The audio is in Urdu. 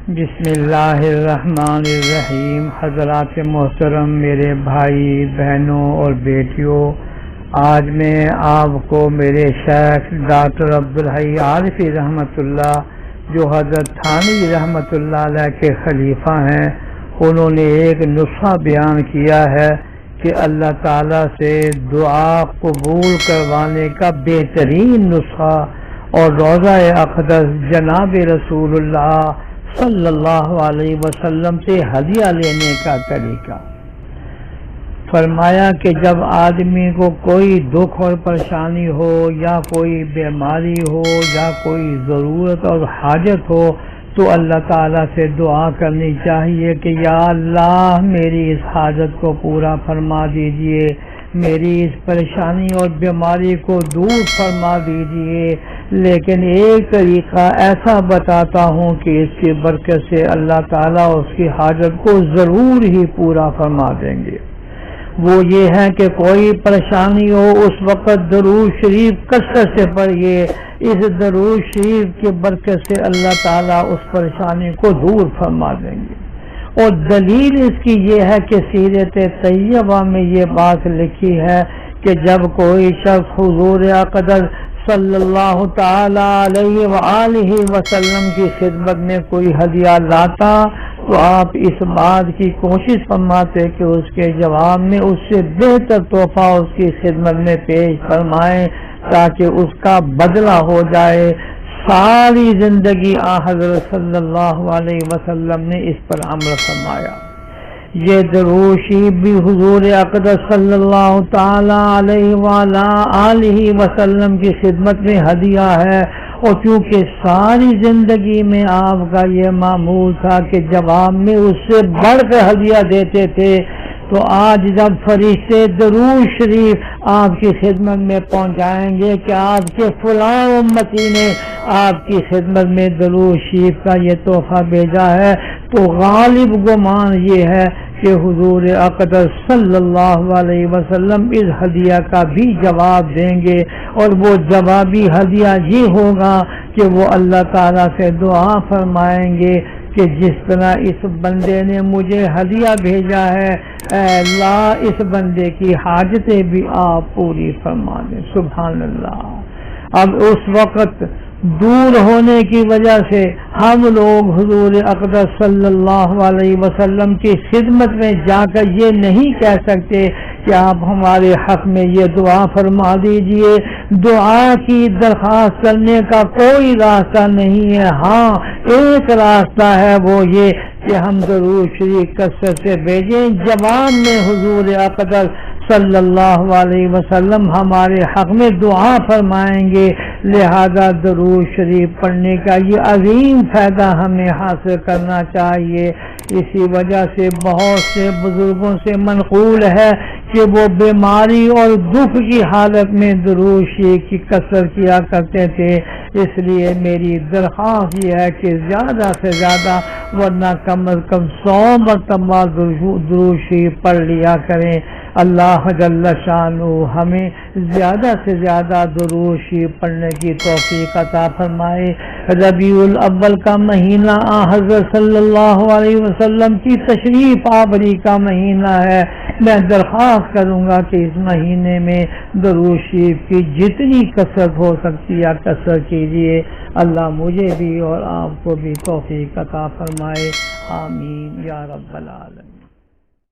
بسم اللہ الرحمن الرحیم۔ حضرات محترم، میرے بھائی بہنوں اور بیٹیوں، آج میں آپ کو میرے شیخ ڈاکٹر عبدالحی عارفی رحمۃ اللہ، جو حضرت تھانوی رحمۃ اللہ علیہ کے خلیفہ ہیں، انہوں نے ایک نسخہ بیان کیا ہے کہ اللہ تعالیٰ سے دعا قبول کروانے کا بہترین نسخہ اور روضہ اقدس جناب رسول اللہ صلی اللہ علیہ وسلم سے ہدیہ لینے کا طریقہ۔ فرمایا کہ جب آدمی کو کوئی دکھ اور پریشانی ہو یا کوئی بیماری ہو یا کوئی ضرورت اور حاجت ہو تو اللہ تعالیٰ سے دعا کرنی چاہیے کہ یا اللہ میری اس حاجت کو پورا فرما دیجئے، میری اس پریشانی اور بیماری کو دور فرما دیجئے۔ لیکن ایک طریقہ ایسا بتاتا ہوں کہ اس کی برکت سے اللہ تعالیٰ اس کی حاجت کو ضرور ہی پورا فرما دیں گے۔ وہ یہ ہے کہ کوئی پریشانی ہو اس وقت درود شریف کثرت سے پڑھیے، اس درود شریف کی برکت سے اللہ تعالیٰ اس پریشانی کو دور فرما دیں گے۔ اور دلیل اس کی یہ ہے کہ سیرت طیبہ میں یہ بات لکھی ہے کہ جب کوئی شخص حضور اقدس صلی اللہ تعالی علیہ وآلہ وسلم کی خدمت میں کوئی ہدیہ لاتا تو آپ اس بات کی کوشش فرماتے کہ اس کے جواب میں اس سے بہتر تحفہ اس کی خدمت میں پیش فرمائیں تاکہ اس کا بدلہ ہو جائے۔ ساری زندگی حضرت صلی اللہ علیہ وسلم نے اس پر عمل فرمایا۔ یہ درود شریف بھی حضور اقدس صلی اللہ تعالی علیہ وآلہ وسلم کی خدمت میں ہدیہ ہے، اور چونکہ ساری زندگی میں آپ کا یہ معمول تھا کہ جواب میں اس سے بڑھ کر ہدیہ دیتے تھے، تو آج جب فرشتے درود شریف آپ کی خدمت میں پہنچائیں گے کہ آپ کے فلاں امتی نے آپ کی خدمت میں درود شریف کا یہ تحفہ بھیجا ہے، تو غالب گمان یہ ہے کہ حضور اقدس صلی اللہ علیہ وسلم اس ہدیہ کا بھی جواب دیں گے، اور وہ جوابی ہدیہ یہ ہوگا کہ وہ اللہ تعالیٰ سے دعا فرمائیں گے کہ جس طرح اس بندے نے مجھے ہدیہ بھیجا ہے، اے اللہ اس بندے کی حاجتیں بھی آپ پوری فرما دیں۔ سبحان اللہ۔ اب اس وقت دور ہونے کی وجہ سے ہم لوگ حضور اقدس صلی اللہ علیہ وسلم کی خدمت میں جا کر یہ نہیں کہہ سکتے کہ آپ ہمارے حق میں یہ دعا فرما دیجئے۔ دعا کی درخواست کرنے کا کوئی راستہ نہیں ہے۔ ہاں ایک راستہ ہے، وہ یہ کہ ہم درود شریف کثرت سے بھیجیں، جواب میں حضور اقدس صلی اللہ علیہ وسلم ہمارے حق میں دعا فرمائیں گے۔ لہذا درود شریف پڑھنے کا یہ عظیم فائدہ ہمیں حاصل کرنا چاہیے۔ اسی وجہ سے بہت سے بزرگوں سے منقول ہے کہ وہ بیماری اور دکھ کی حالت میں درود شریف کی کثرت کیا کرتے تھے۔ اس لیے میری درخواست یہ ہے کہ زیادہ سے زیادہ، ورنہ کم از کم 100 مرتبہ درود شریف پڑھ لیا کریں۔ اللہ جل شانہ ہمیں زیادہ سے زیادہ درود شریف پڑھنے کی توفیق عطا فرمائے۔ ربیع الاول کا مہینہ حضرت صلی اللہ علیہ وسلم کی تشریف آوری کا مہینہ ہے۔ میں درخواست کروں گا کہ اس مہینے میں درود شریف کی جتنی کثرت ہو سکتی ہے کثرت کیجیے۔ اللہ مجھے بھی اور آپ کو بھی توفیق عطا فرمائے۔ آمین یا رب العالمین۔